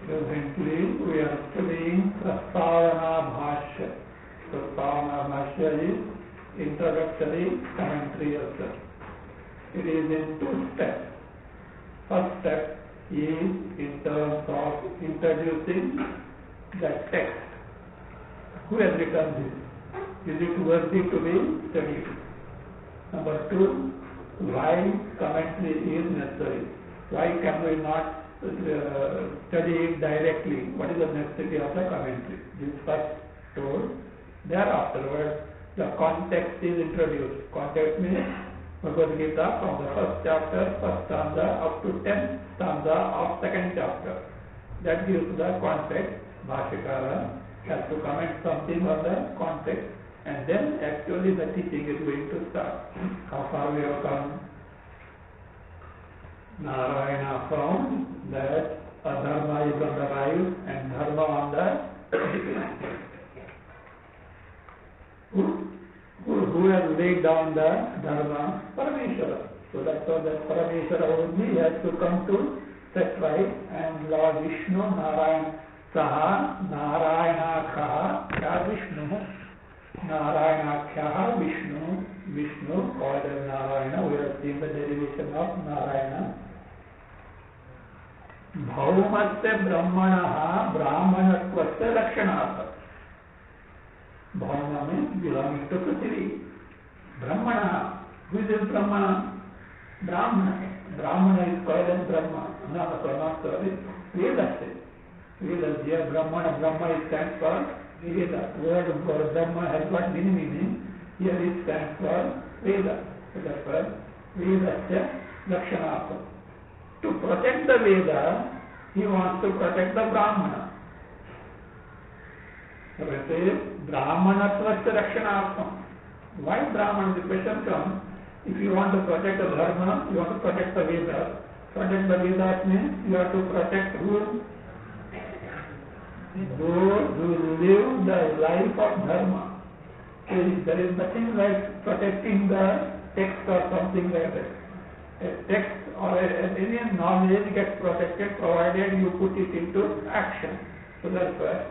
Presently, we are studying Prastavana Bhashya. Prastavana Bhashya is introductory commentary also. It is in two steps. First step is in terms of introducing the text. Who has written this? Is it worthy to be studied? Number two, why commentary is necessary? Why can we not study it directly? What is the necessity of the commentary? This first told. Thereafterwards, the context is introduced. Context means Bhagavad Gita from the first chapter, first stanza up to 10th stanza of second chapter. That gives the context. Bhashyakara has to comment something on the context, and then actually the teaching is going to start. How far we have come? Narayana found that adharma is on the rise and dharma on the decline. Who has laid down the dharma? Parameshwara. So that's why that Parameshwara only has to come to set right, and Lord Vishnu, Narayana Saha, Narayana Kha, Kya Vishnu, Narayana Kya Vishnu, Vishnu called as Narayana. We have seen the derivation of Narayana. Bhaumasya Brahmanaha Brahmanatwasya Lakshanatha. Bhauma means belonging to Prithvi. Brahmana. Who is this Brahmana? Brahmana. Brahmana is called as Brahma. Not sorry. Vedasya. Vedas here. Brahmana. Brahma stands for Veda. Word for Brahma has got many meanings. Here it stands for Veda. Therefore, Vedasya Lakshanatha. To protect the Veda, he wants to protect the Brahmana. So it says, Brahmanatvasya Rakshanartham. Why Brahmana? The question comes, if you want to protect the Dharma, you want to protect the Vedas. Protect the Vedas means you have to protect who? those who live the life of dharma. There is nothing like protecting the text or something like that. A text or any knowledge gets protected provided you put it into action. So that's why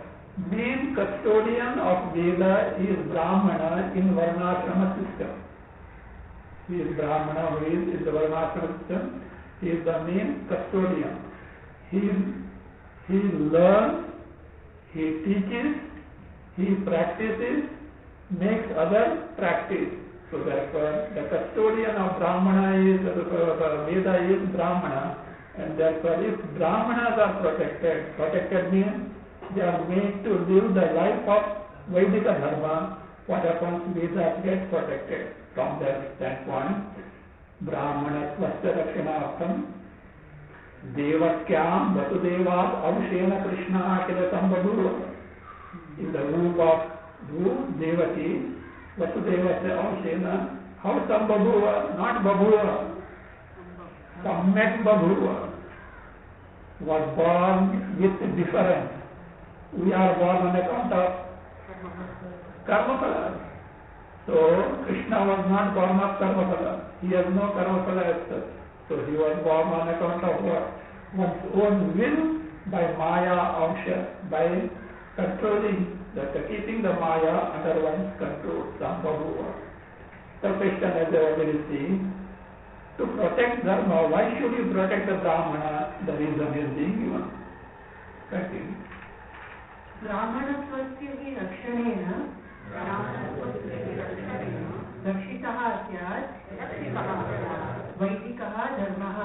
main custodian of Veda is Brahmana in Varnashrama system. He is Brahmana who is in the Varnashrama system. He is the main custodian. He learns, he teaches, he practices, makes others practice. So therefore, the custodian of Brahmana is, Veda is Brahmana, and therefore if Brahmanas are protected means they are made to live the life of Vedika Dharma. What happens? Vedas get protected. From that standpoint, Brahmana Swasya Rakshanartham Devakyam Vasudevat Avshena Krishna Kilatam Babhuva. In the womb of Devaki, Vasudeva Avshena, how Sambhabhuva? Not Babhuva. Samyak Babhuva was born with difference. We are born on account of karma phala. So Krishna was not born of karma phala. He has no karma phala as such. So he was born on account of what? One's own will by Maya Amsha, by controlling, keeping the Maya under one's control, Sambhabhuva. The question as I already seen, to protect Dharma, why should you protect the Brahmana? The reason is being given. Continue. ब्राह्मणत्वस्य हि रक्षणेन रक्षितः स्यात् वैदिकः धर्मः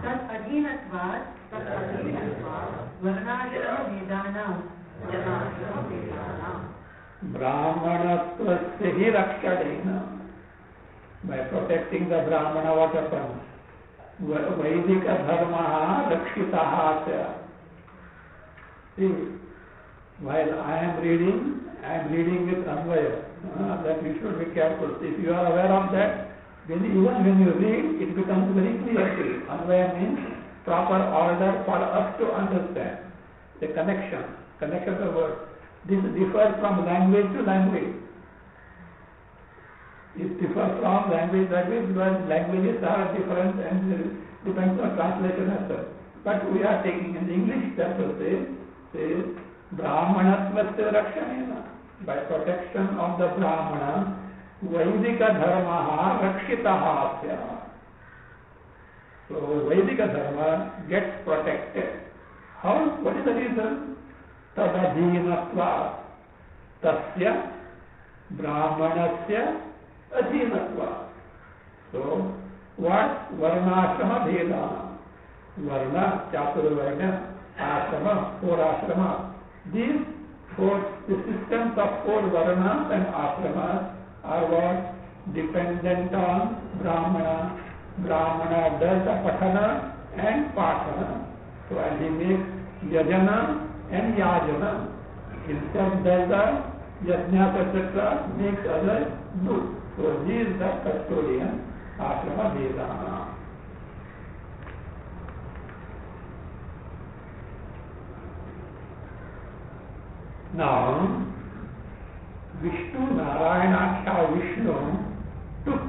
तत् अधीनत्वात् वर्णाश्रमभेदानां ब्राह्मणत्वस्य हि रक्षणेन, by protecting the Brahmana, what happens? Vaidika dharma rakshitaha sya. See, while I am reading with Anvaya. That you should be careful. If you are aware of that, even when you read, it becomes very clear to you. Anvaya means proper order for us to understand. The connection of words. This differs from language to language. It differs from language because languages are different and depends on translation as well. But we are taking in English, that will say Brahmanatmasya Rakshanena. By protection of the Brahmana, Vaidika Dharma Rakshitaha Asya. So Vaidika Dharma gets protected. How? What is the reason? Tadadhinatva. Tasya Brahmanasya Adhinatva. So what? Varnashrama Vedana. Varna, Chaturvarna, Ashrama, 4 ashrama. These the systems of 4 varnas and ashramas are what? Dependent on Brahmana. Brahmana does the patana and patana. So and he makes yajana and yajana. Himself does the yajnas etc. makes others do. So he is the custodian, ashrama vedana. Now, Vishnu Narayanakhya Vishnu took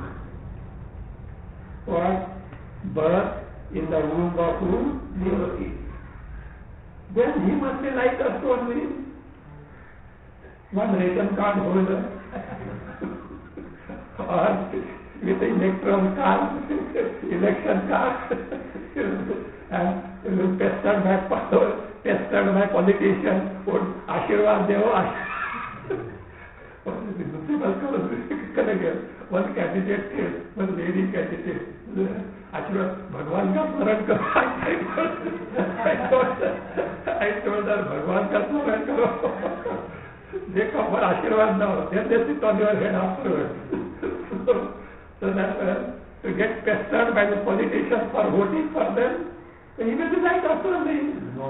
what? Birth in the womb of who? Devaki. Then he must be like us only. One ration card holder or with electoral card, election card and pestered by politicians would Ashirwad Devo one candidate came, one lady candidate. Ashirwad, Bhagwan ka smaran karo. I told her, Bhagwan ka smaran karo. They come for Ashirwad now, then they sit on your head afterwards. So that to get pestered by the politicians for voting for them, he will be like us only. No.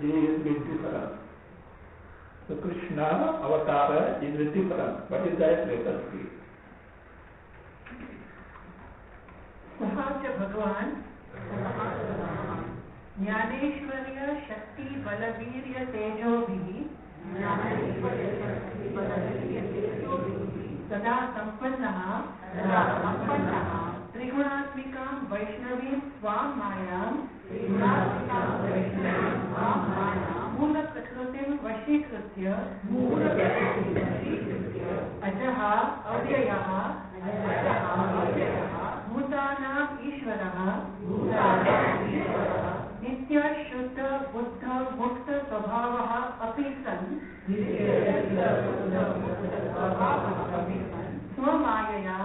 He is big different. So Krishna avatar is different. What is that? Let us see. Sahaja Bhagavan Jnaneshwarya शक्ति बलवीर्य तेजोभिः सदा संपन्नः त्रिगुणात्मिकां वैष्णवीं स्वां मायां मूलप्रकृतिं वशीकृत्य अजः अव्ययः भूतानाम् ईश्वरः नित्य शुद्ध बुद्ध मुक्त स्वभावः अपि सन् स्वमायया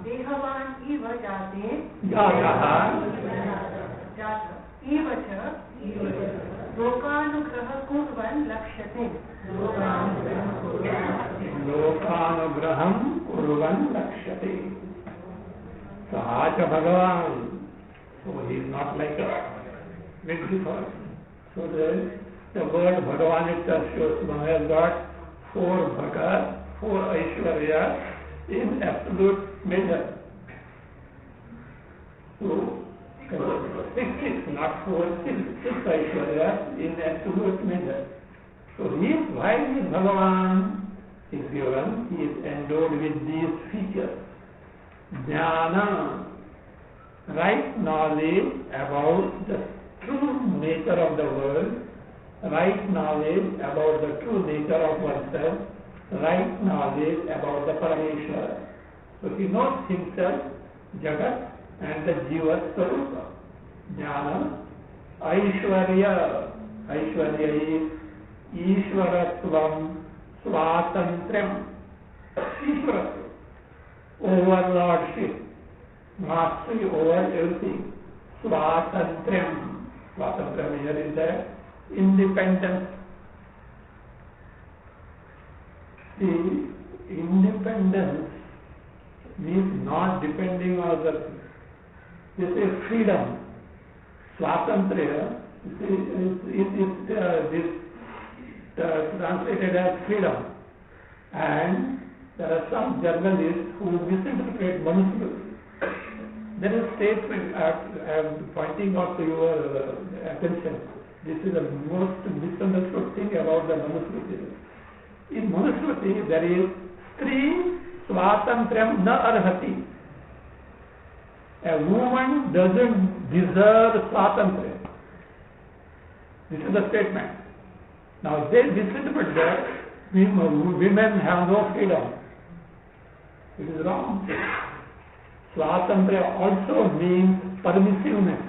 देहवान् इव जाते इव च लोकानुग्रह कुर्वन् लक्ष्यते लोकानुग्रहं कुर्वन् लक्ष्यते. Sahaja Bhagavan. So he is not like a mythic person. So the word Bhagavan itself shows one has got 4 bhagas, 4 Aishwarya in absolute measure. So 6, not 4, 6 Aishwarya in absolute measure. So why is Bhagavan is given? He is endowed with these features. Jnana, right knowledge about the true nature of the world, right knowledge about the true nature of oneself, right knowledge about the Parameshwara. So he knows himself, Jagat, and the Jiva Swarupa. Jnana, Aishwarya. Aishwarya is Ishwaratvam Swatantrem. Ishwaratvam. Overlordship, mastery over everything. Swatantrem. Swatantrem here is the independence. The independence means not depending on others. This is freedom. Swatantrya is translated as freedom. And there are some journalists who misinterpret Manusmriti. There is a statement I am pointing out to your attention. This is the most misunderstood thing about the Manusmriti. In Manusmriti there is Stri Swatantrem na arhati. A woman doesn't deserve Swatantrya. This is the statement. Now they misinterpret that women have no freedom. It is wrong. Swatantrya also means permissiveness.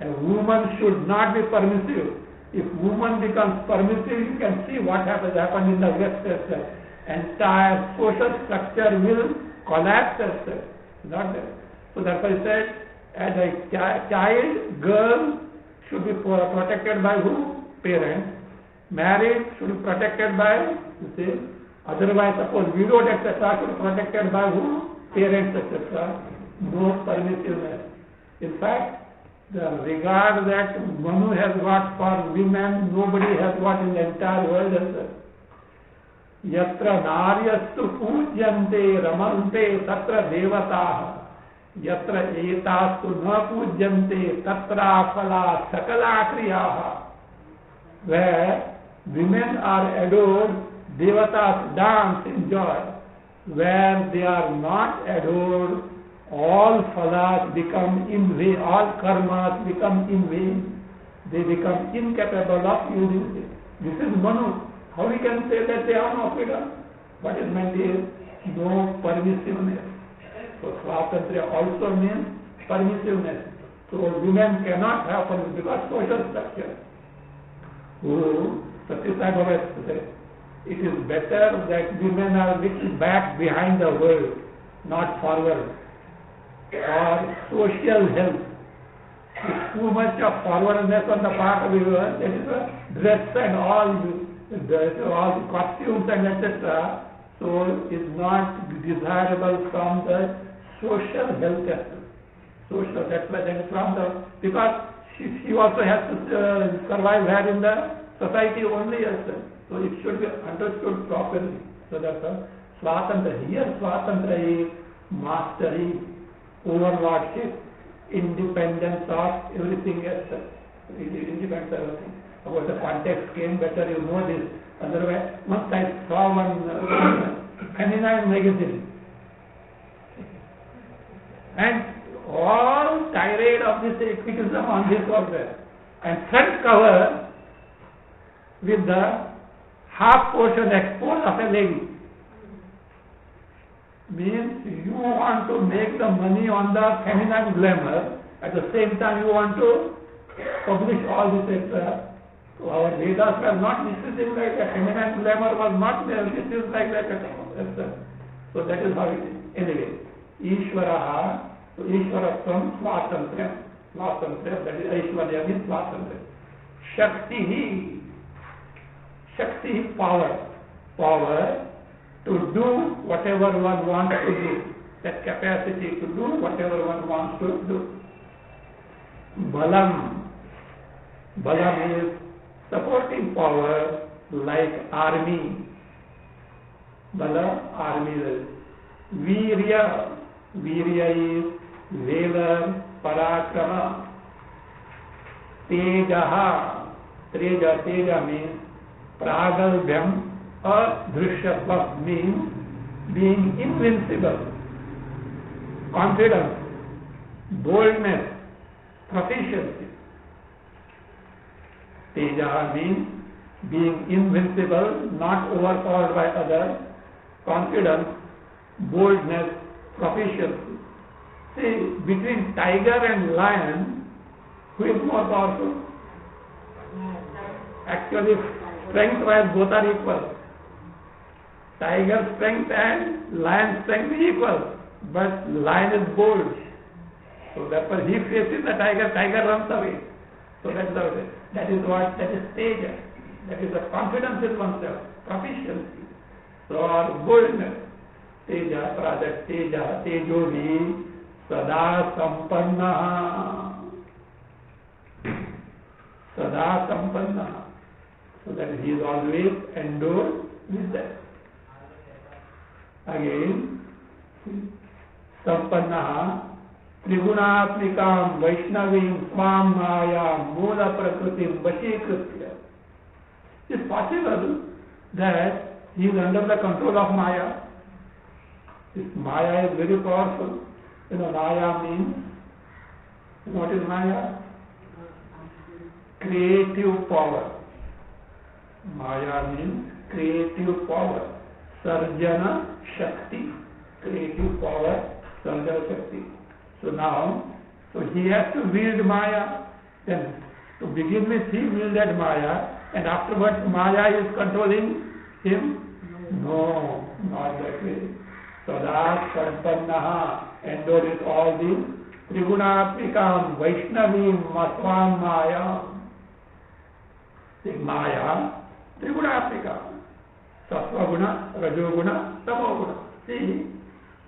A woman should not be permissive. If woman becomes permissive, you can see what has happened in the West. Entire social structure will collapse. Not there. So therefore he said, as a child, girl should be protected by who? Parents. Married should be protected by, you see, otherwise suppose widowed etc. should be protected by who? Parents etc. No permissiveness. In fact, the regard that Manu has got for women, nobody has got in the entire world as well. Yatra naryastu pujyante ramante tatra devataha. Yatra etastu na pujyante tatra phala sakala kriyaha. Where women are adored, devatas dance in joy. Where they are not adored, all phalas become in vain, all karmas become in vain. They become incapable of using it. This is Manu. How we can say that they are no freedom? What is meant is no permissiveness. So Swatantrya also means permissiveness. So women cannot have permissiveness because social structure. Satyasai Baba said, it is better that women are little back behind the world, not forward. For social health. If too much of forwardness on the part of the world, that is a dress and all costumes and etc. So is not desirable from the social health aspect. Social, that's why that is from the, because she also has to survive here in the society only as well. So it should be understood properly. So that's Swatantra. Here Swatantra is mastery, overlordship, independence of everything else. It independence of everything. About the context came, better you know this. Otherwise, once I saw one feminine magazine, and all tirade of this criticism on this was there. And front cover with the half portion exposed of a lady. Means you want to make the money on the feminine glamour, at the same time you want to publish all this extra. So our Vedas were not discussing like that. Feminine glamour was not there. This is like that. So that is how it is. Anyway, Ishvaraha, so Ishvaratvam, Swatantrya. Swatantrya, that is Aishwarya means Swatantrya. Shakti, Shakti, power. Power to do whatever one wants to do. That capacity to do whatever one wants to do. Balam. Balam is supporting power like army. Bala, army is. Virya. Virya is valor, parakrama. Tejaha. Teja means pragalbhyam or drishyatvam means being invincible. Confidence, boldness, proficiency. Teja means being invincible, not overpowered by others. Confidence, boldness, proficiency. See, between tiger and lion, who is more powerful? Actually, strength-wise, both are equal. Tiger strength and lion strength is equal, but lion is bold. So therefore, he faces the tiger, tiger runs away. So that is what, that is teja. That is the confidence in oneself, proficiency. So our boldness, teja, rather teja, tejovi, sada sampanna. Sada sampanna. So that he is always endowed with that. Again, sampanna, trigunaatmikam, vaishnavim, swam maya, mula prakritim, vashikritya. It is possible that he is under the control of maya. This maya is very powerful. Maya means, what is maya? Creative power. Maya means creative power. Sarjana Shakti. Creative power, Sarjana Shakti. So now, he has to wield Maya. Then, to begin with, he wielded Maya, and afterwards Maya is controlling him? No, not that way. Sada Sampannaha, endowed with all these Trigunatmikam, Vaishnavim, Matvam Maya. See, Maya, Trigunatmikam. Sattva guna, Rajoguna, Tamoguna. See,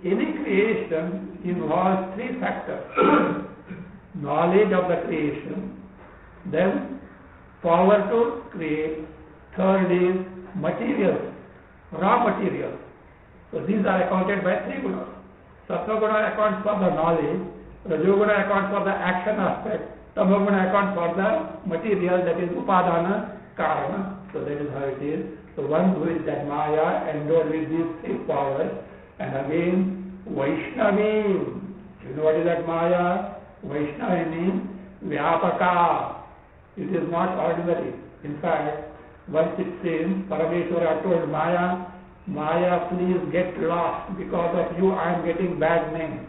any creation involves three factors. Knowledge of the creation, then power to create, third is materials, raw materials. So these are accounted by three gunas. Sattva guna accounts for the knowledge, Rajoguna accounts for the action aspect, Tamoguna accounts for the material, that is upadana, karana. So that is how it is. So one who is that Maya endowed with these three powers, and again Vaishnavi. You know what is that Maya? Vaishnavi means Vyapaka. It is not ordinary. In fact, once it says, Parameshwara told Maya, Maya, please get lost. Because of you, I am getting bad name.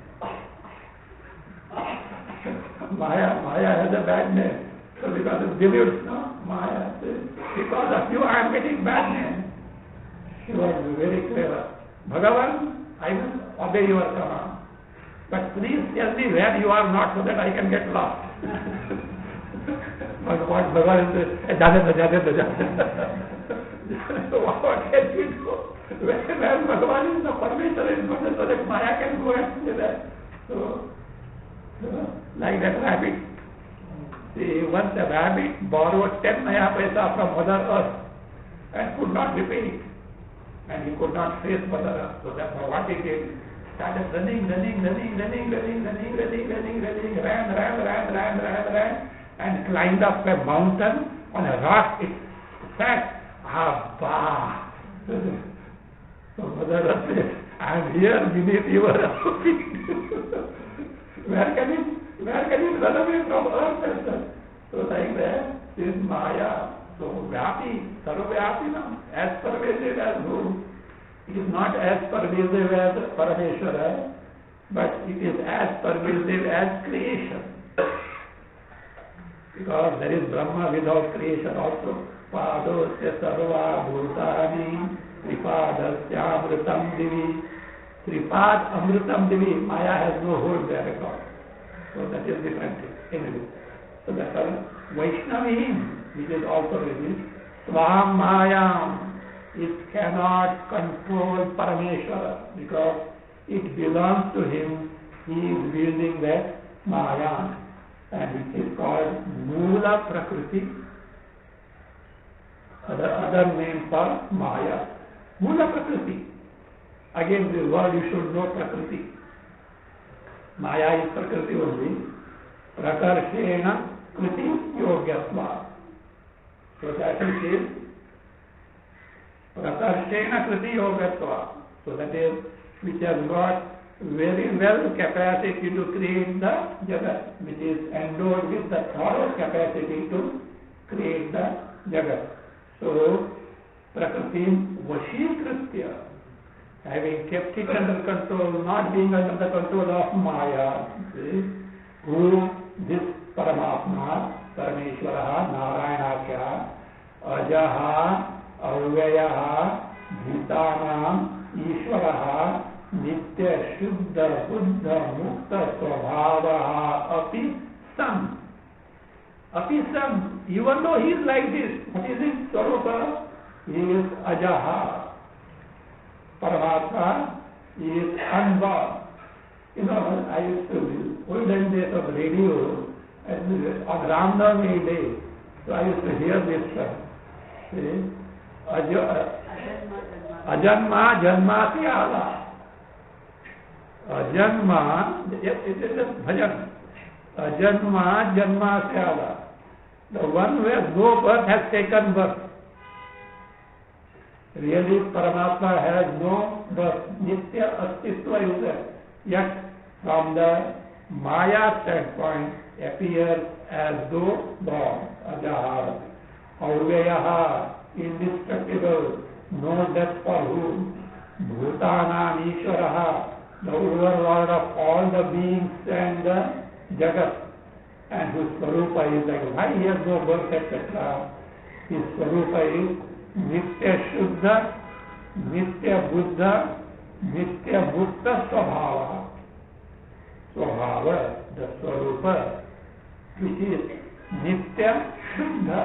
Maya has a bad name. So because of deluded, no? Maya says, because of you, I am getting bad name. She was very clever. Bhagavan, I will obey your command. But please tell me where you are not so that I can get lost. But what Bhagavan says, what can you do? Where Bhagavan is the permission is good so that Maya can go and say that. So like that rabbit. See, once a rabbit borrowed 10 naya paisa from Mother Earth and could not repay it. And he could not face Mother Earth. So therefore what he did, started running, ran, and climbed up a mountain. On a rock it sat. Abba! So Mother said, I am here beneath your feet. Where can it run away from earth? So like that, this Maya, so Vyapi, Sarvapinam, as pervasive as who? It is not as pervasive as Parameshwara, but it is as pervasive as creation. Because there is Brahma without creation also. Padosya sarva bhutani tripadasya amritam divi. Tripad amritam divi. Maya has no hold there at all. So that is different thing. Anyway. So that's why Vaishnavim, which is also released, Swam Mayam, it cannot control Parameshwara because it belongs to him. He is wielding that Maya, and it is called Mula Prakriti, other name for Maya. Mula Prakriti. Again, this word you should know Prakriti. Maya is Prakriti only. Prakarshena Kriti Yogyatva. So that is Prakarshena Kriti Yogyatva. So that is which has got very well capacity to create the Jagat, which is endowed with the thorough capacity to create the Jagat. So Prakriti Vashikritya, having kept it under control, not being under the control of Maya, who this Paramatma, Parameshwara, Narayana, Ajaha, Avyayaha, Bhutanam, Ishwaraha, Nitya Shuddha Buddha Mukta Swabhavaha Api Sam. Api Sam, even though he is like this, what is his Swarupa? He is Ajaha. Paramatma is unborn. You know, I used to, olden days of radio, and on Ramnavami Day, so I used to hear this song. See? Ajanma Janmati Ala. Ajanma, it is a bhajan. Ajanma Janmati Ala. The one where no birth has taken birth. Really, Paramatma has no birth. Nitya Astitva is there. Yet, from the Maya standpoint, appears as though born, Ajaha, Avyayaha, indestructible, no death for whom, Bhutanam Ishwaraha, the overlord of all the beings and the Jagat, and whose Swarupa is like, why he has no birth, etc. His Swarupa is Nitya Shuddha, Nitya Buddha, Nitya Bhutta Swabhava. Swabhava, the Swarupa, which is Nitya Shuddha,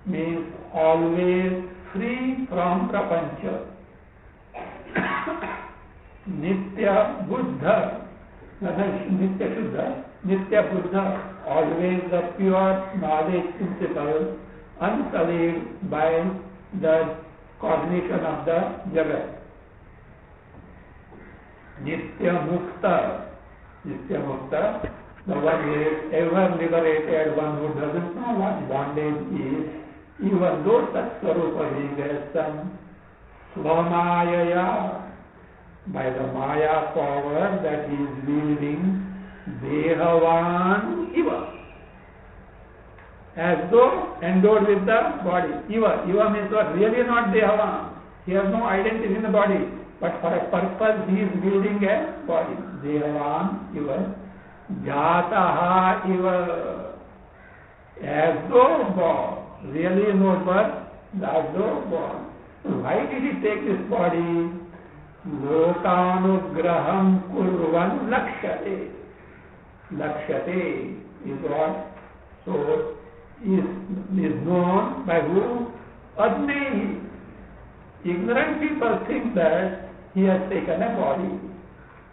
means always free from Prapancha. Nitya Buddha, Nitya Shuddha, Nitya Buddha, always the pure knowledge principle, unsullied by the cognition of the Jagat. Nitya Mukta, the one who is ever liberated, one who doesn't know what bondage is, even though such Swarupa being as some Swamayaya, by the Maya power that he is wielding, Dehavan Iva, as though endowed with the body. Iva means what? Really not Dehavan. He has no identity in the body, but for a purpose he is wielding a body. Dehavan Iva, Jataha Iva, as though born. Really no birth, as though born. Why did he take this body? Lokanugraham kurvan lakshate. Lakshate is what? So, is known by who? Adnehi. Ignorant people think that he has taken a body.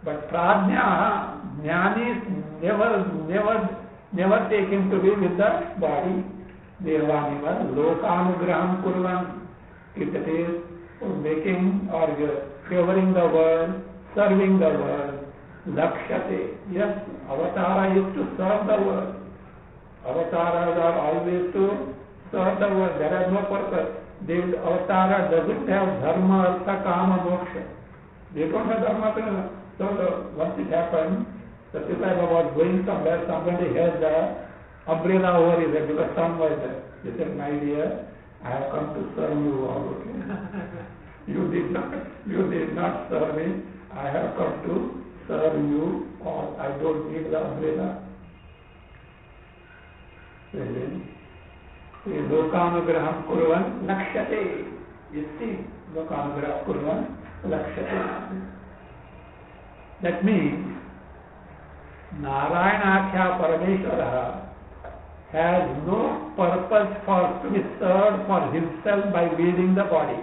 But Prajna, Jnanis never take him to be with the body. Devaniva, Lokanugraham kurvan. It is making or favoring the world serving the world. Lakshate. Yes, avatara is to serve the world. Avataras are always to serve the world. There is no purpose. The avatara doesn't have dharma, artha, kama, moksha. They don't have dharma. So once it happened, Satyai Baba was going somewhere, somebody has the umbrella over his head because sun was there. He said, my dear, I have come to serve you all, okay? You did not serve me. I have come to serve you all. I don't need the umbrella. Lokanugraham kurvan lakshate. You see, lokanugraham kurvan lakshate. That means Narayanakhya Parameshwara has no purpose to be served for himself by leading the body.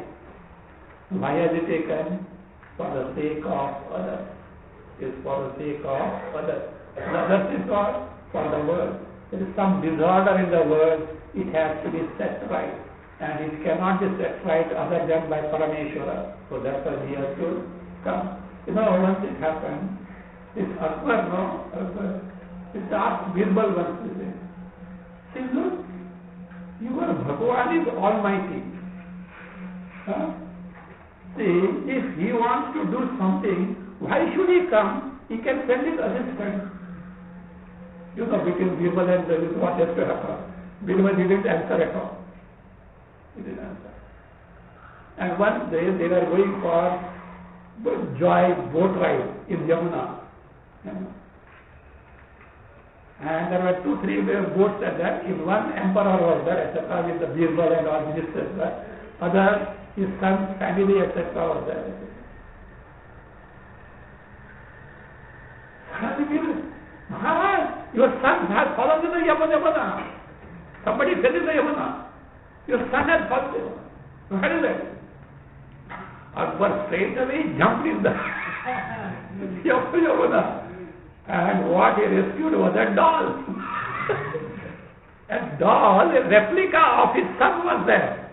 Why has he taken? For the sake of others. It's for the sake of others. The others is not for the world. There is some disorder in the world, it has to be set right. And it cannot be set right other than by Parameshwara. So that's why he has to come. Once it happened, it's Akbar, it's asked Birbal once to say, see, look, your Bhagavan is almighty. See, if he wants to do something, why should he come? He can send his assistant. Between Birbal and David, what has to happen? Birbal didn't answer at all. He didn't answer. And one day they were going for joy boat ride in Yamuna. And there were 2-3 boats at that. In one emperor was there, etc., with the Birbal and all ministers. Other, his son, family, etc., was there. Maharaj, your son has fallen in the Yamuna. Somebody fell in the Yamuna. Your son has fallen in the Yamuna. What is it? Akbar straight away jumped in the Yamuna. And what he rescued was a doll. A doll, a replica of his son was there.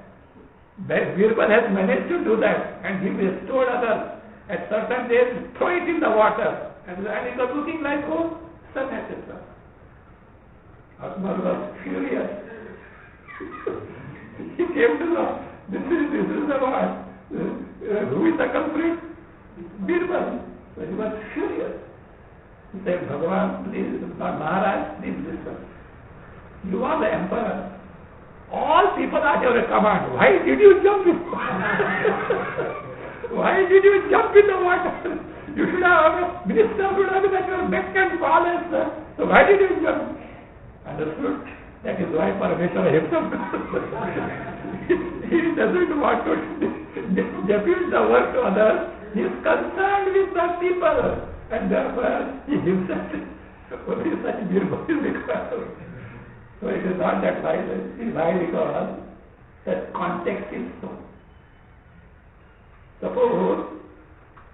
Birbal has managed to do that. And he restored others. At certain days, throw it in the water. And it was looking like, oh, son has it. Akbar was furious. He came to know, this is the one. Who is the culprit? Birbal. So he was furious. He said, Bhagavan, please, Maharaj, please listen. You are the emperor. All people are at your command. Why did you jump in? Why did you jump in the water? You should have, minister should have been at your beck and call us. So why did you jump? Understood? That is why Parameshwara himself he doesn't want to depute the work to others. He is concerned with the people. And therefore, he himself only such Birbal is required. So it is not that violence. It is why because that context is so. Suppose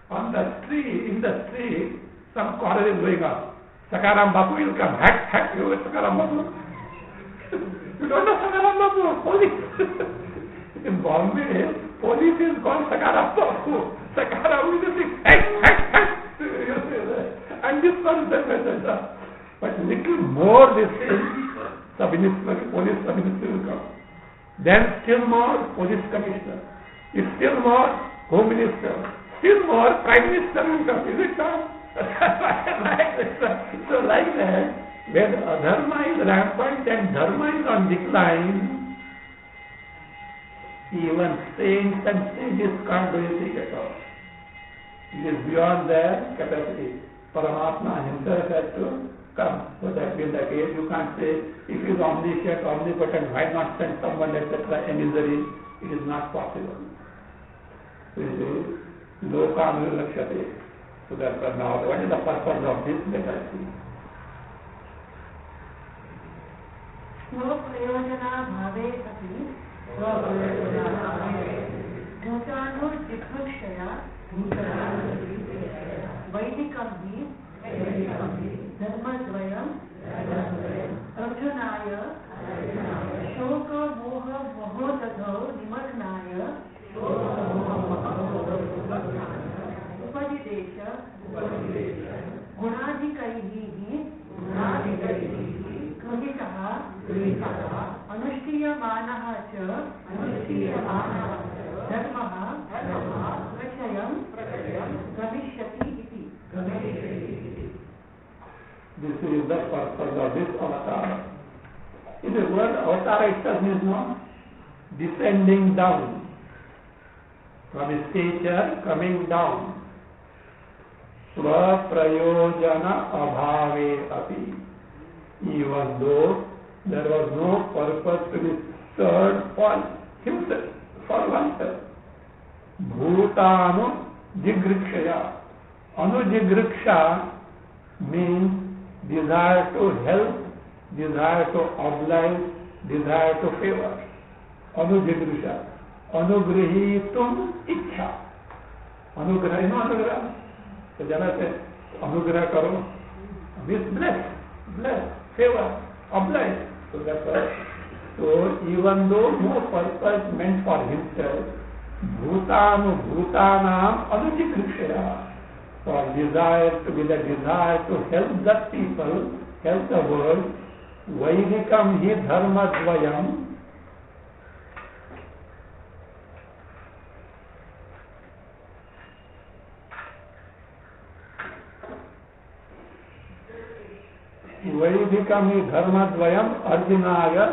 on the street, in the street, some quarrel is going on. Sakaram Bapu will come. Hack, you with Sakaram Bapu. You don't know Sakaram Bapu, police. In Bombay, police is called Sakaram Bapu. Sakaram is saying, hack. And this one is the message. But little more this thing, police sub-minister will come. Then still more, police commissioner. If still more, home minister. Still more, prime minister will come. Is it not? So like that, when adharma is rampant and dharma is on decline, even saints and sages can't do anything at all. It is beyond their capacity. Paramatma himself has to come. So that being the case, you can't say, if he is omniscient, omnipotent, why not send someone, etc., emissary? It is not possible. So it is lokam lakshate. So therefore now, what is the purpose of this? Let us see. स्वप्रयोजना भावे अपि भूतानुर्जिघृक्षया वैदिकं हि धर्मद्वयम् अर्जुनाय शोक मोह महोदधौ निमग्नाय उपदिदेश अनुष्ठीयमानः च धर्मः प्रचयं गमिष्यति इति. This is the purpose of this avatar. In the word avatar itself means no descending down from stature, coming down. Swaprayojana abhave api. Even though there was no purpose to be served for himself, for oneself. Bhutanu jigrikshaya. Anujigriksha means desire to help, desire to oblige, desire to favor. Anujigrikshha. Anugrihitum ichha. Anugrah, no anugrah. So jana se anugrah karo. This bless, favor, oblige. So that's all. So even though no purpose meant for himself, bhutanam anujigrikshaya. For desire to be the desire to help the people, help the world, Vaidikam hi dharmadvayam. Vaidikam hi dharmadvayam Arjunaya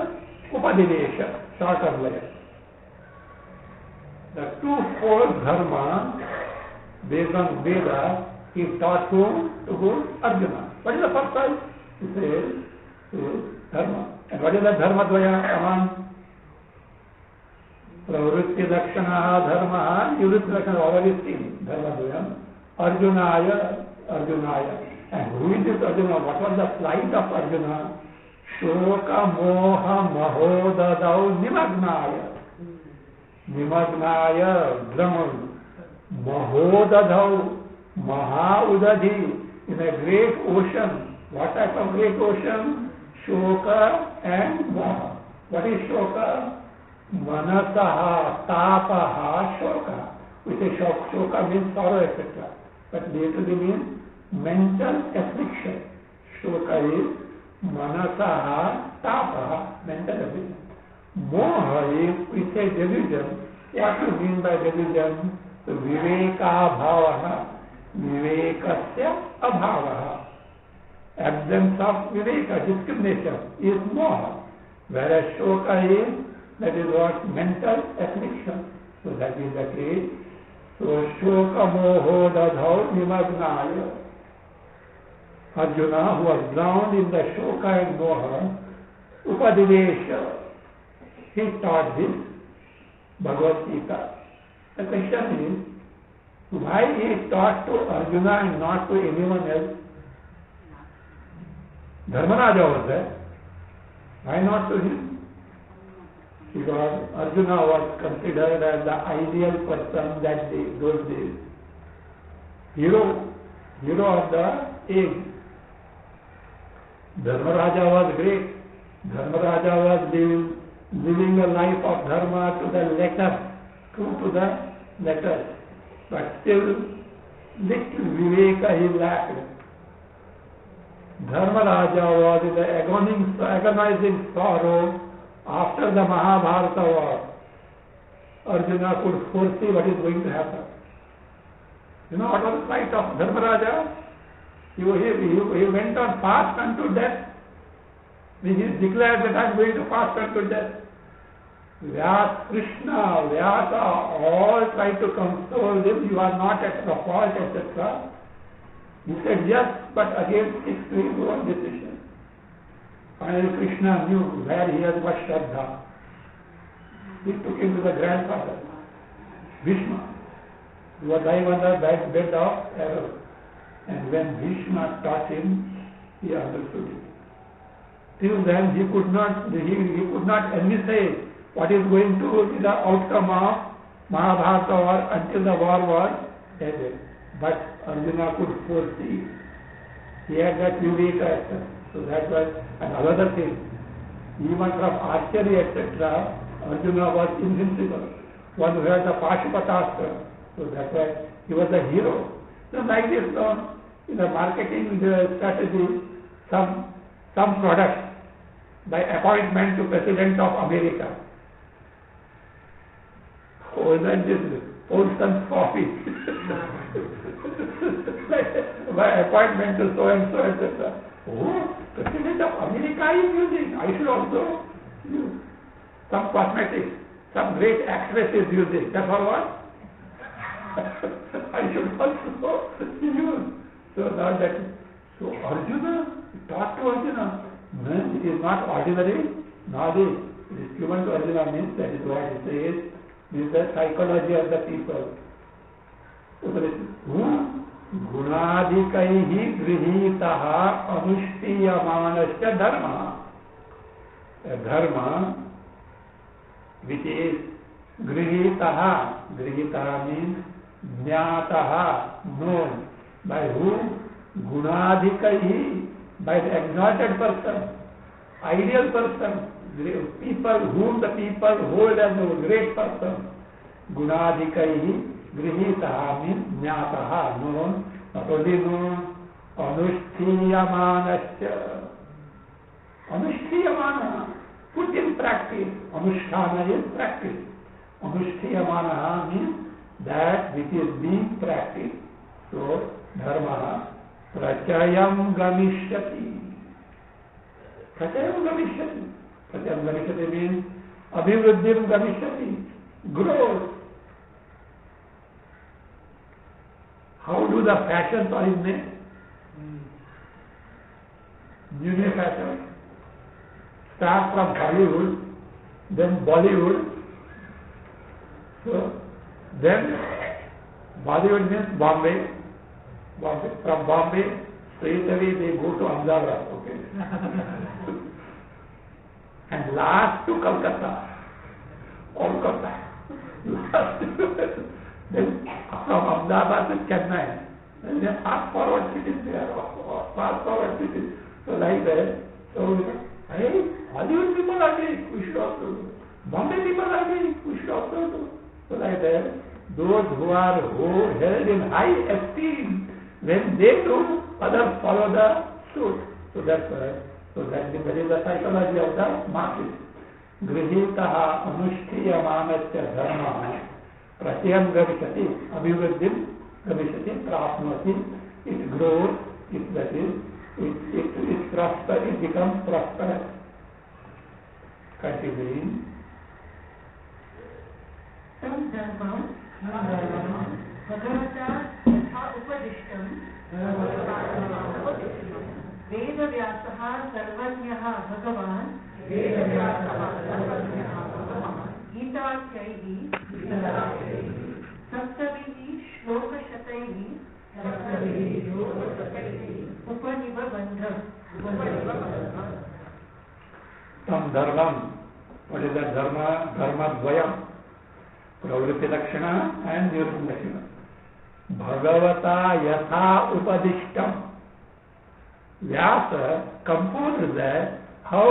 upadivesha, short advaya. The twofold dharma based on Veda is taught to Arjuna. What is the first type? He says dharma. And what is the dharma dvaya? Come on. Pravritti lakshana dharma, nivritti lakshana already seen. Dharma dvaya. Arjunaya. And who is this Arjuna? What was the flight of Arjuna? Shoka moha mahodadau nimagnaya. Brahman. Mahodadhau, Mahaudadhi, in a great ocean. What type of great ocean? Shoka and Moha. What is Shoka? Manasaha, Tapaha, Shoka. We say Shoka means sorrow, etc. But literally means mental affliction. Shoka is Manasaha, Tapaha, mental affliction. Moha is, we say delusion. What do you mean by delusion? Viveka bhavaha, vivekasya abhavaha. Absence of viveka, discrimination, is moha. Whereas shoka is, that is what? Mental affliction. So that is the case. So shoka moho dadhau nimagnaya. Arjuna, who was drowned in the shoka and moha, upadivesha, he taught this Bhagavad Gita. The question is, why he taught to Arjuna and not to anyone else? Dharmaraja was there. Why not to him? Because Arjuna was considered as the ideal person that day, those days. Hero of the age. Dharmaraja was great. Dharmaraja was living a life of dharma to the letter. True to the letter, but still little viveka he lacked. Dharmaraja was in the agonizing sorrow after the Mahabharata war. Arjuna could foresee what is going to happen. You know what was the plight of Dharmaraja? He went on fast unto death. He declared that I am going to fast unto death. Krishna, Vyasa, all tried to console him, you are not at the fault, etc. He said yes, but again sticks to his own decision. Finally Krishna knew where he has got Shraddha. He took him to the grandfather, Bhishma. He was lying on the bed of arrows. And when Bhishma taught him, he understood it. Till then he could not envisage what is going to be the outcome of Mahabharata war until the war was ended. But Arjuna could foresee. He had that viveka. So that was another thing. Even from archery, etc., Arjuna was invincible. One who had the Pashupatastra. So that's why he was a hero. So like this, in the marketing strategy, some products, by appointment to President of America. Oh, then this Olson's coffee. By appointment to so and so, etc. Oh, President of America is using. I should also use. Some cosmetics, some great actress is using. That's all what? I should also use. So now that, so Arjuna, talk to Arjuna. No, it is not ordinary knowledge. It is given to Arjuna means that is what it says. This is the psychology of the people. Gunadikaihi grihitaha anushtiyamanasya dharma. A dharma which is grihitaha. Grihitaha means jnataha, known. By whom? Gunadikaihi. By the exalted person, ideal person, people whom the people hold as a great person. Gunadikaihi grihitaha means jnataha, known, not only known, anushtiyamanasya. Anushthiyamana, put in practice. Anusthana is practice. Anushthiyamana means that which is being practiced. So, dharma prachayam gamishyati. Prachayam gamishyati. Prachayam gamishyati means abhivruddhim gamishyati. Growth. How do the fashions originate? New fashion. Start from Hollywood, then Bollywood. So, then Bollywood means Bombay. From Bombay, straight away they go to Ahmedabad, okay? And last to Kolkata. Then from Ahmedabad to Chennai. And then fast forward cities there, fast forward cities. So like that. So, hey, Hollywood people are doing, we should also do. Bombay people are doing, we should also do. So like that, those who are held in high esteem, when they do, others follow the suit. So that's why. So that is the psychology of the masses. Grihitaha anushtiyamanasya dharma pratyam gavishati abhivruddhim gavishati prapnoti. It grows, it prospers, it becomes prosperous. Continuing. Tam dharma bhagavata yatha upadishtam वेदव्यासः सर्वज्ञः भगवान् गीताख्यैः सप्तभिः श्लोकशतैः उपनिबबन्धम्. Tam dharmam. What is that dharma? Dharma dvayam. Pravritti lakshana and nirvana lakshana. Bhagavata yatha upadishtam. Vyasa composed that how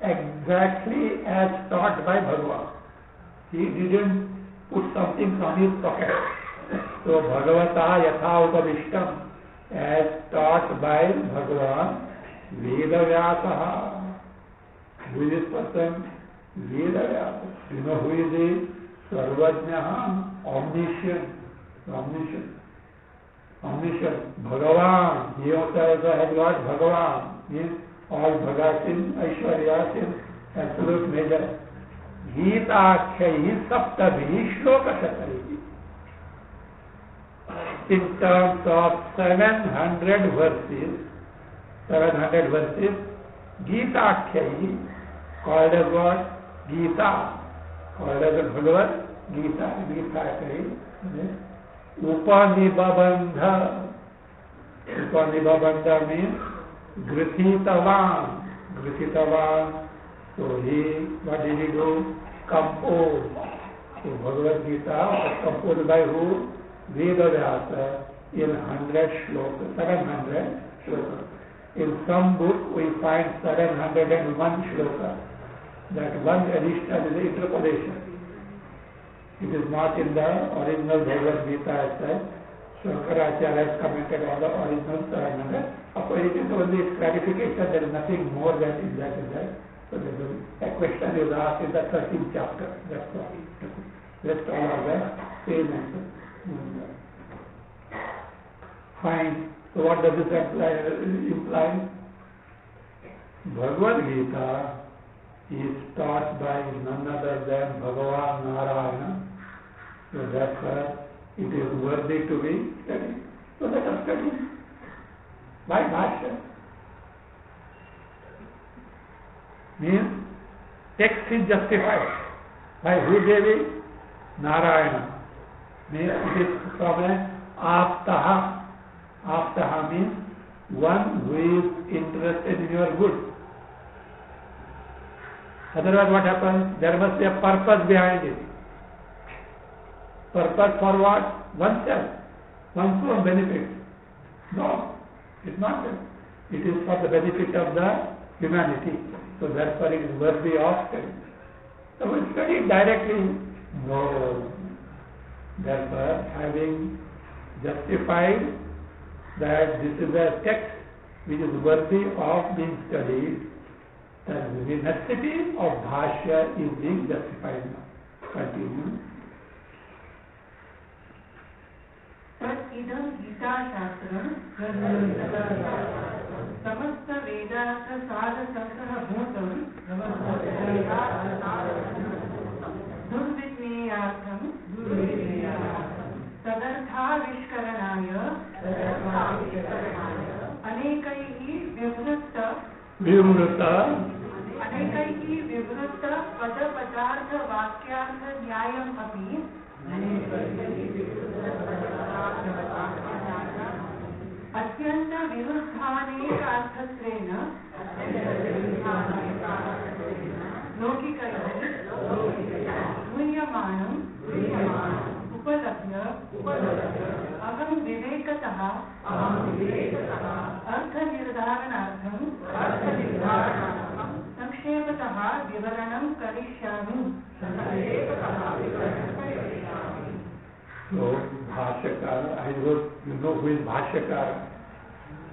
exactly as taught by Bhagavan. He didn't put something from his pocket. So Bhagavata yatha upadishtam, as taught by Bhagavan, Veda Vyasaha. Who is this person? Veda Vyasa. You know who is he? Sarvajnaha, omniscient. Omniscient. Bhagavan. He also has got Bhagavan. Means all Bhagatin, Aishwarya, absolute measure. Gita-akhyayi saptabhi shloka-shatayi. In terms of 700 verses, Gita-akhyayi, called as what? Gita. Called as a Bhagavad Gita. Gita-akhyayi. Upanibabandha. Upanibabandha means Grithitavan. So what did he do? Composed. So Bhagavad Gita was composed by who? Veda Vyasa in 100 shlokas, 700 shlokas. In some book we find 701 shlokas. That one additional is interpolation. It is not in the original Bhagavad Gita as such. Shankaracharya has commented on the original 700. Of course, it is only clarification, there is nothing more than that. So So a question is asked in the 13th chapter. That's all. Rest all are the same answer. Fine. So what does this imply? Bhagavad Gita is taught by none other than Bhagavan Narayana. So therefore it is worthy to be studied. So let us study by Bhashya. Means text is justified. By who gave it? Narayana. Means it is from Aptaha. Aptaha means one who is interested in your good. Otherwise what happens? There must be a purpose behind it. Purpose for what? Oneself. One's own benefit. No, it's not that. It is for the benefit of the humanity. So therefore it is worthy of study. So we study it directly. No. Therefore, having justified that this is a text which is worthy of being studied, the necessity of Bhashya is being justified now. Continue. idam Gita Shastram samasta Vedanta Sara Sangraha Bhutam Durvitneyartham Sadartha Vishkaranaya Anekaihi Vivruta Anekaihi Vivruta Pada Padartha Vakyartha Nyayam Api अत्यंत विरुद्धानेकार्थत्वेन लौकिकयोः मूल्यमानम् उपलभ्य अहं विवेकतः अर्थनिर्धारणार्थं संक्षेपतः विवरणं करिष्यामि. So, Bhashyakara, I hope you know who is Bhashyakara.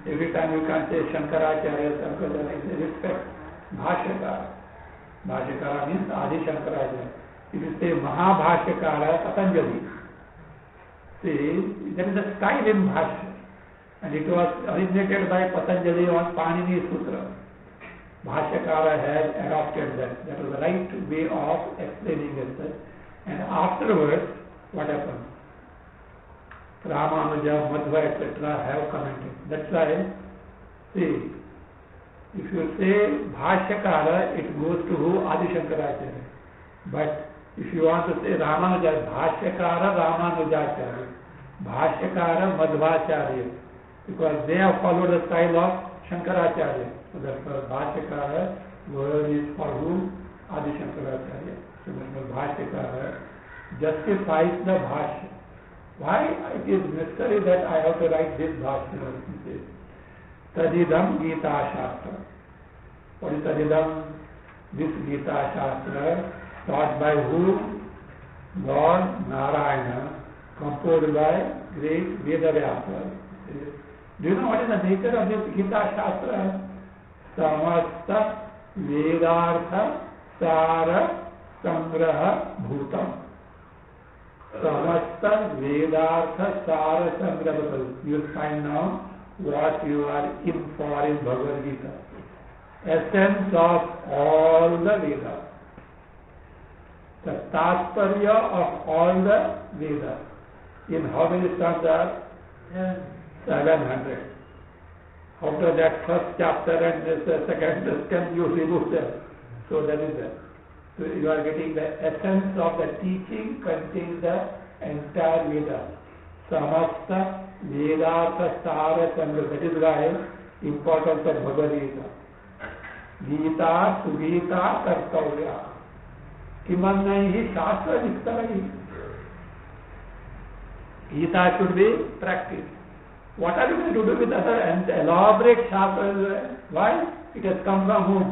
Every time you can say Shankaracharya, Shankaracharya, is respect. Bhashyakara. Bhashyakara means Adi Shankaracharya. If you say Mahabhashyakara, Patanjali. See, there is a style in Bhashya. And it was originated by Patanjali on Panini Sutra. Bhashyakara has adopted that. That was the right way of explaining it. And afterwards, what happened? Ramanuja, Madhva, etc. have commented. That's why, see, if you say Bhashyakara, it goes to who? Adi Shankaracharya. But if you want to say Ramanuja, Bhashyakara, Ramanujacharya. Bhashyakara, Madhvacharya. Because they have followed the style of Shankaracharya. So therefore, Bhashyakara word is for whom? Adi Shankaracharya. So therefore, Bhashyakara justifies the Bhashya. Why it is necessary that I have to write this Bhashya? Tadidam Gita Shastra. What is Tadidam? This Gita Shastra taught by who? Lord Narayana, composed by great Vedavyasa. Do you know what is the nature of this Gita Shastra? Samasta Vedartha Sara Sangraha Bhutam. Samasta Vedartha Sara Sangraha. You will find now what you are in for in Bhagavad Gita. Essence of all the Vedas. The Tatsparya of all the Vedas. In how many standards? 700. After that first chapter and the second can you remove them. So that is that. So you are getting the essence of the teaching contains the entire Veda. Samasta Vedartha Sara Chandra. That is why importance of Bhagavad Gita. Gita Sugita Kartavya. Kimannahi Shastra Viktarahi. Gita should be practiced. What are you going to do with other elaborate Shastras? Why? It has come from whom?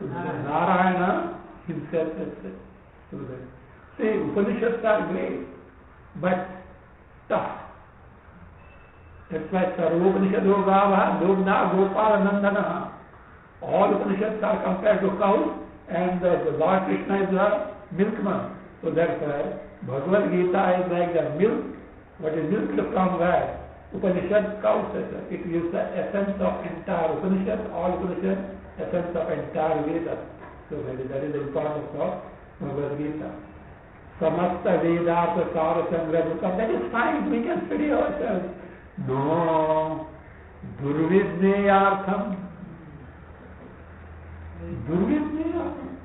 Narayana himself has said. See, Upanishads are great, but tough. That's why Sarvopanishado Gava Dogna Gopala Nandana. All Upanishads are compared to cows, and the Lord Krishna is the milkman. So therefore, Bhagavad Gita is like the milk, but is milked from where? Upanishad cows. It gives the essence of entire Upanishad, all Upanishad, essence of entire Veda. So that is the importance of Bhagavad Gita. Samasta Vedartha Sarasangramutam. That is fine, we can study ourselves. No. Durvidneyartham. Durvidneyartham.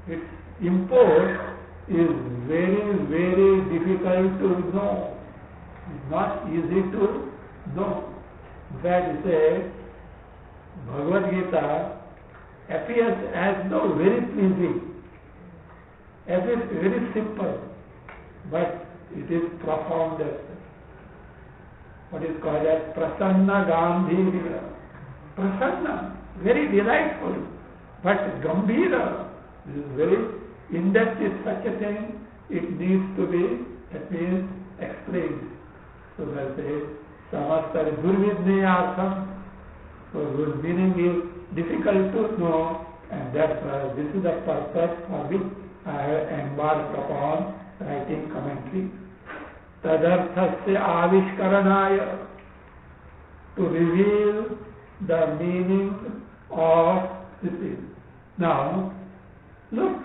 Its import is very, very difficult to know. Not easy to know. That is a Bhagavad Gita appears as though very pleasing, as if very simple, but it is profoundest. What is called as Prasanna Gambhira. Prasanna, very delightful, but Gambhira, this is very in-depth is such a thing, it needs to be, that means, explained. So that is Samasta Durvidneyartham. So whose meaning is difficult to know, and that's why this is the purpose for which I have embarked upon writing commentary. Tadarthasya avishkaranaya, to reveal the meaning of this. Now, look,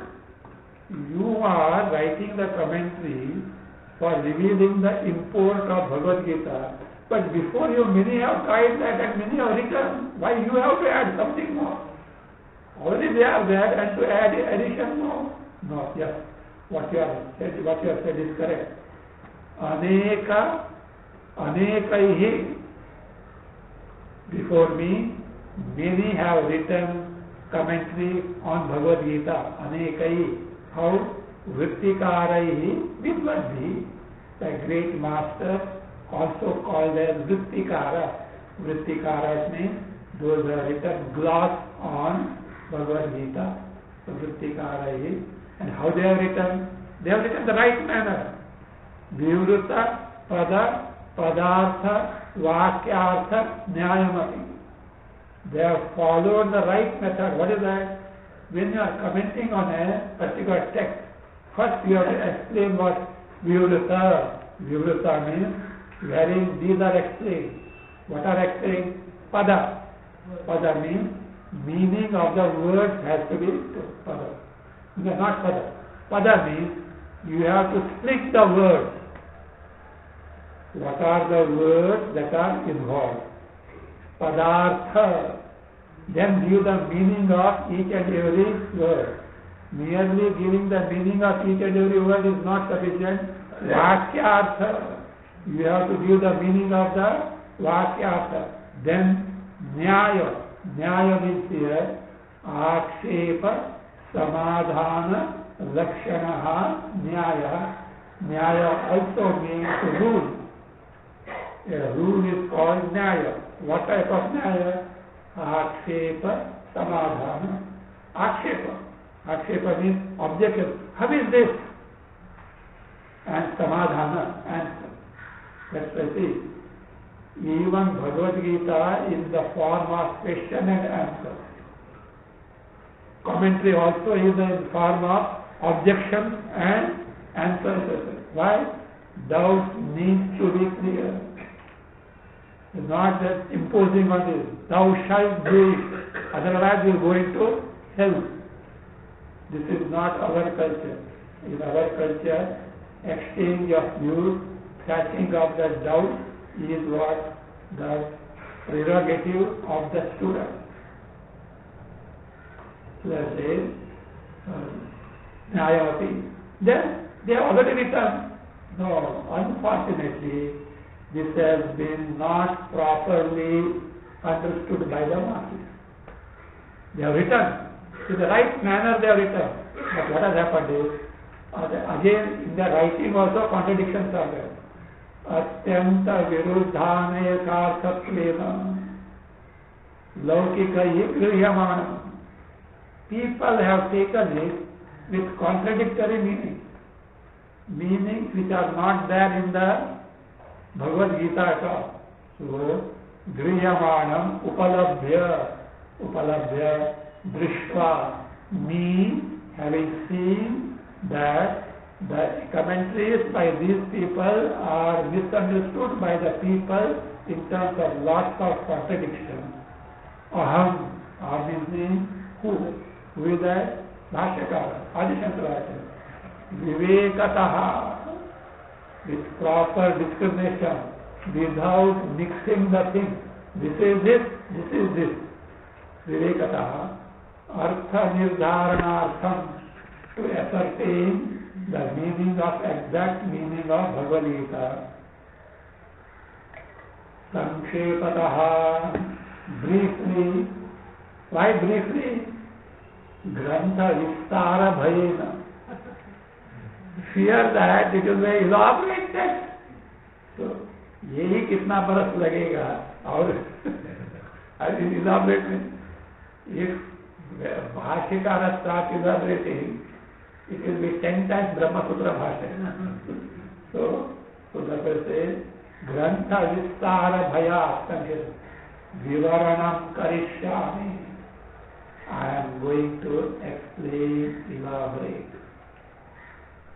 you are writing the commentary for revealing the import of Bhagavad Gita, but before you, many have tried that and many have written. Why you have to add something more? Already they are there, and to add addition more? No, yes. What you have said is correct. Anekaihi. Before me, many have written commentary on Bhagavad Gita. Anekai. How? Vrittikaraihi Vidvadhi. The great master, also called as Vrittikara. Vrittikara means those are written gloss on Bhagavad Gita. So Vrittikaraihi. And how they have written? They have written the right manner. Vivruta, Pada, Padartha, Vakyartha, Nyayamati. They have followed the right method. What is that? When you are commenting on a particular text, first you have to explain what Vivruta. Vivruta means wherein these are explained. What are explained? Pada. Pada means meaning of the words has to be Pada. Not Pada. Pada means you have to split the words. What are the words that are involved? Padartha. Then give the meaning of each and every word. Merely giving the meaning of each and every word is not sufficient. Vakyartha. You have to give the meaning of the Vakyartha. Then Nyaya. Nyaya means here Akshepa, Samadhana, Lakshanaha, Nyaya. Nyaya also means rule. A rule is called Nyaya. What type of Nyaya? Akshepa, Samadhana. Akshepa. Akshepa means objection. How is this? And Samadhana, answer. That's what it is. Even Bhagavad Gita is the form of question and answer. Commentary also is in form of objection and answer. Why? Doubt needs to be clear. It's not that imposing on this. Thou shalt do it. Otherwise you are going to hell. This is not our culture. In our culture, exchange of views, catching of the doubt is what the prerogative of the student. So that is Nyayavati. Then they have already written. No, unfortunately, this has been not properly understood by the masses. They have written. In the right manner they have written. But what has happened is, again in the writing also contradictions are there. Atyanta viruddhane karthatvena laukika grihyamana. People have taken it with contradictory meanings which are not there in the Bhagavad Gita at all. So, griyamanam upalabhya. upalabhya, drishtva, mean having seen that the commentaries by these people are misunderstood by the people in terms of lots of contradictions. Aham, means who? Who is that? Bhashyakara, Adi Shankaracharya. Vivekataha, with proper discrimination, without mixing the things. This is this, this is this. Vivekataha, artha nirdharanartham, to ascertain the meaning of exact meaning of Bhagavad Gita. Sankhepataha, briefly. Why briefly? Grantha vistara bhayena. Fear that it will be elaborate text. So, यही कितना बरस लगेगा और elaborate में if भाष्यकार start elaborating, it will be 10 times Brahma Sutra Bhashya. So therefore says, Grantha Vistara Bhayat, Vivaranam Karishyami. I am going to explain, elaborate.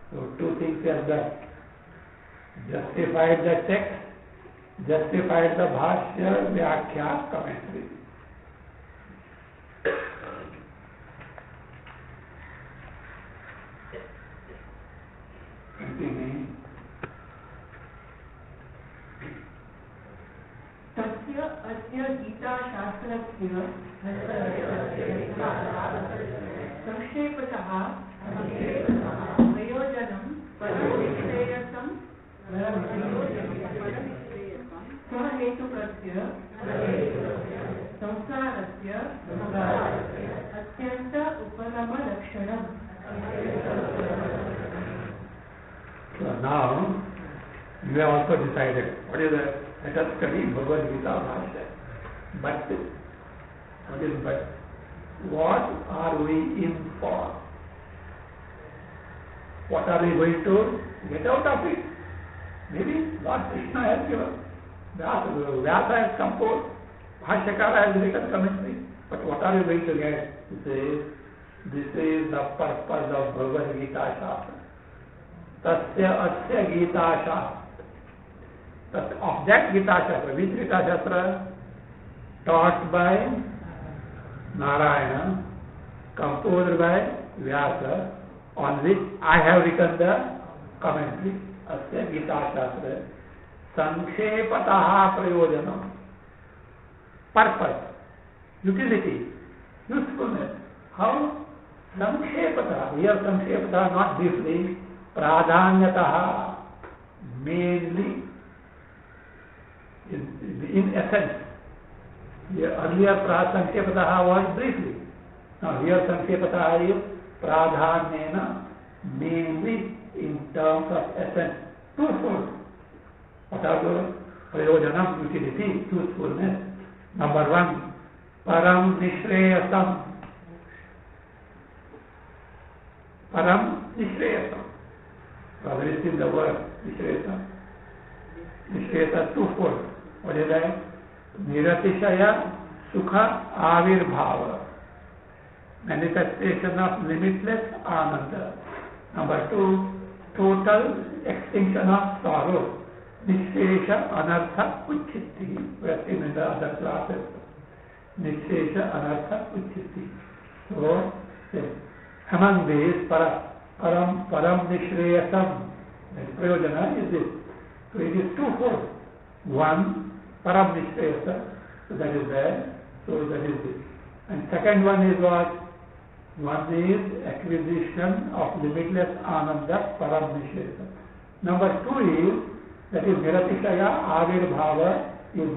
So two things are done. Justified the text, justified the Bhashya, Vyakhya, commentary. तस्य अस्य गीताशास्त्रस्य संक्षेपतः प्रयोजनं परनिश्रेयसं स्वहेतुकस्य संसारस्य अत्यन्त उपरमलक्षणम्. So now you have also decided what is that? Let us study Bhagavad Gita Bhashya. But what are we in for? What are we going to get out of it? Maybe Lord Krishna has given. Vyasa has composed. Bhashyakara has written commentary. But what are we going to get? This is the purpose of Bhagavad Gita Shastra. Tasya asya Gita Shastra. Of that Gita Shastra, which Gita Shastra? Taught by Narayana, composed by Vyasa, on which I have written the commentary. Asya Gita Shastra. Sankhepataha prayojanam. Purpose, utility, usefulness. How? Sankhepataha. Here Sankhepataha, not briefly. Pradhanyataha, mainly. In essence, earlier Sankhepataha was briefly. Now here Sankhepataha is Pradhanyena, mainly in terms of essence, twofold. What are those? Prayojanam, utility, usefulness. Number one, Param Nishreyasam. Param Nishreyasam. Rather is in the word Nishreyasam. Nishreyasam twofold. What is that? Niratishaya Sukha Avirbhava. Manifestation of limitless Ananda. Number two, total extinction of sorrow. Nishesha Anartha Uchiti. We have seen in the other classes. Nishesha Anartha Uchiti. So, among these, Param Nishreyasam. The Prayojana is this. So it is twofold. One, Param Nishreyasam. So that is there. So that is this. And second one is what? One is acquisition of limitless Ananda, Param Nishreyasam. Number two is, that is Niratishaya Avirbhava is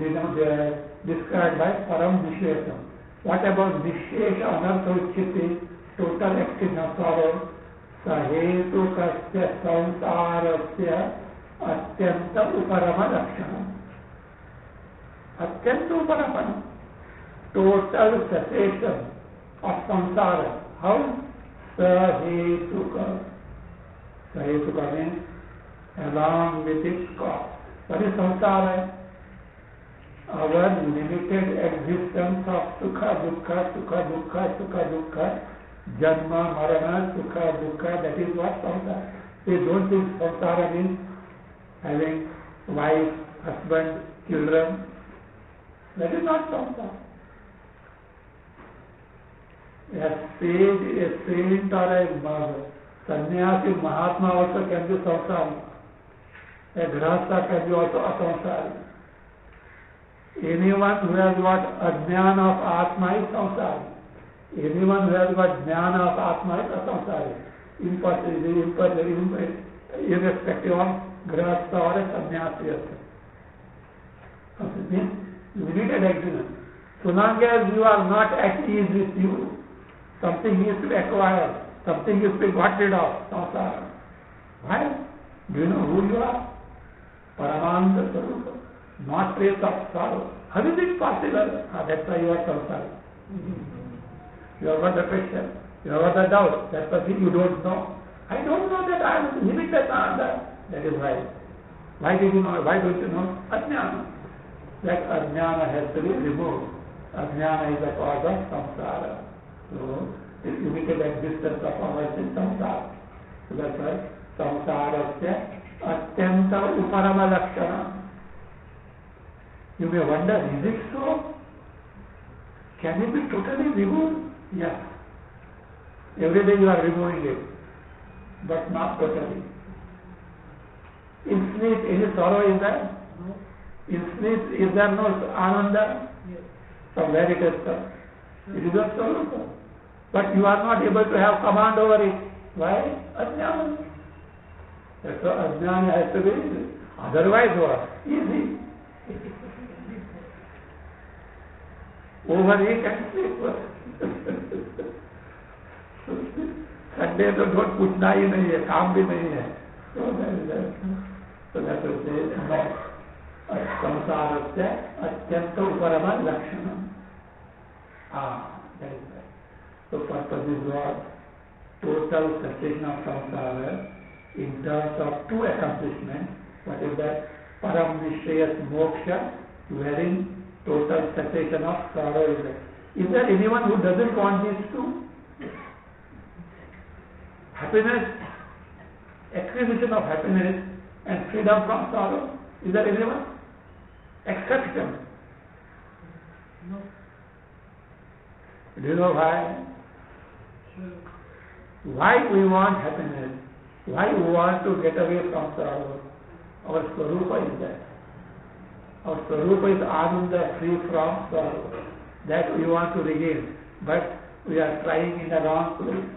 described by Param Nishreyasam. What about Nishesha Anartha Uchiti, total extinction of sorrow? Sahetukasya samsarasya atyanta uparama lakshanam. Atyanta uparama. Total cessation of samsara. How? Sahetuka. Sahetuka means along with its cause. What is samsara? our limited existence of sukha, dukkha, janma, marana, sukha, dukkha, that is what samsara. They don't think samsara means having wife, husband, children. That is not samsara. A saint or a sannyasi, Mahatma also can be samsara. A grahastha can be also asamsari. Anyone who has got ajnana of Atma is samsari. Anyone who has got jnana of Atma is asamsari. Irrespective of grahastha or a sannyasi. It means limited existence. So long as you are not at ease with you, something is to be acquired, something is to be got rid of, samsara. Why? Do you know who you are? Paramananda Sarupa, not trace of sorrow. How is it possible? That's why you are samsara. You have got the question, you have got the doubt, that's the thing you don't know. I don't know that I am limited on that. That is why. Why did you know? Why don't you know? Ajnana. That ajnana has to be removed. Ajnana is a cause of samsara. So, the limited existence of ours is samsara. So that's why samsarasya atyanta uparama lakshana. You may wonder, is it so? Can it be totally removed? Yes. Every day you are removing it, but not totally. In sleep, any sorrow is there? In sleep, is there no ananda? From where it is come? It is a sorrow. But you are not able to have command over it. Why? Ajnana. That's why ajnana has to be, otherwise what? Easy. Overeat and sleep. Sunday तो don't पूछना ही नहीं है, काम भी नहीं है. So that will say, no. Samsarasya atyanta uparama lakshanam. That is right. So purpose is what? Total cessation of samsara in terms of two accomplishments. What is that? Param nishayas moksha, wherein total cessation of sorrow is there. Is there anyone who doesn't want these two? Happiness, acquisition of happiness and freedom from sorrow. Is there anyone? Exception. No. Do you know why? Why we want happiness? Why we want to get away from sorrow? Our Swarupa is that. Our Swarupa is Ananda, free from sorrow. That we want to regain. But we are trying in the wrong place.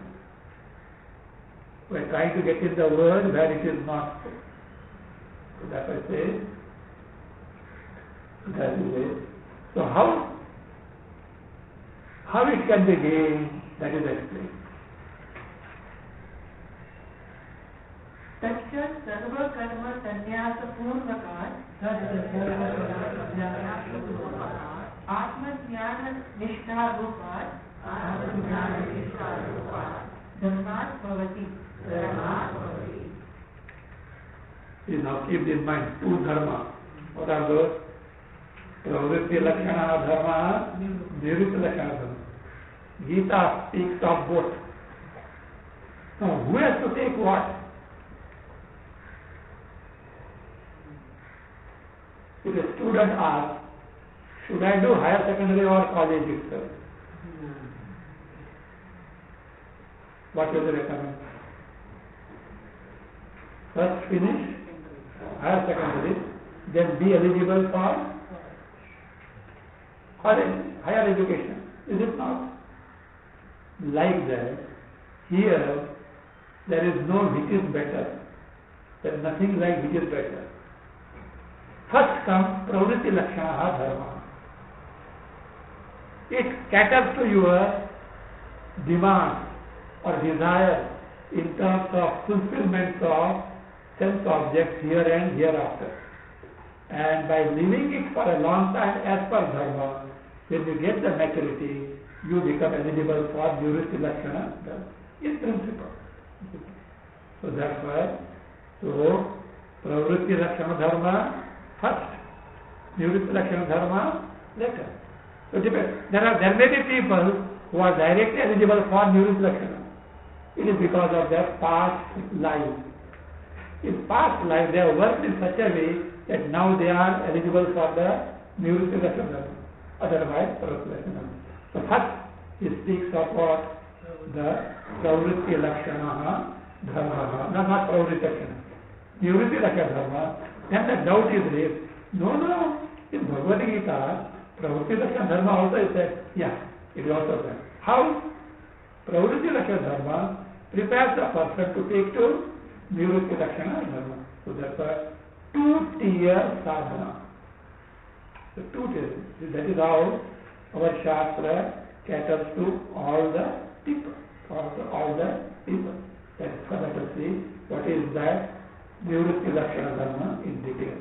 We are trying to get in the world where it is not so. So that I say, that is it. So how it can be gained, that is explained. तस्य सर्व कर्म संन्यास पूर्वकात् आत्मज्ञान निष्ठा रूपात् धर्मात् भवति. Now keep in mind two dharma. What are those? Pravritti lakshana dharma, nivritti lakshana dharma. Gita speaks of both. Now who has to take what? If a student asks, should I do higher secondary or college itself? What will you recommend? First finish higher secondary, then be eligible for college, higher education. Is it not? Like that, here there is no which is better. There is nothing like which is better. First comes pravritti lakshana dharma. It caters to your demand or desire in terms of fulfillment of sense objects here and hereafter. And by living it for a long time as per dharma, when you get the maturity, you become eligible for nivritti lakshana dharma in principle. So that's why, pravritti lakshana dharma first, Nivritti Lakshana Dharma later. So there may be people who are directly eligible for Nivritti Lakshana. It is because of their past life. In past life they have worked in such a way that now they are eligible for the Nivritti Lakshana, otherwise Pravritti Lakshana. So first he speaks of what? The Pravritti Lakshana Dharma, not Pravritti Lakshana. Nivritti Lakshana Dharma. Then the doubt is raised. No. In Bhagavad Gita, Pravritti Lakshana Dharma also is said. Yeah, it is also said. How? Pravritti Lakshana Dharma prepares the person to take to Nivritti Lakshana Dharma. So that's a two-tier sadhana. So two-tier. That is how our Shastra caters to all the people. That is for let us see what is that Nivritti Lakshana Dharma in detail.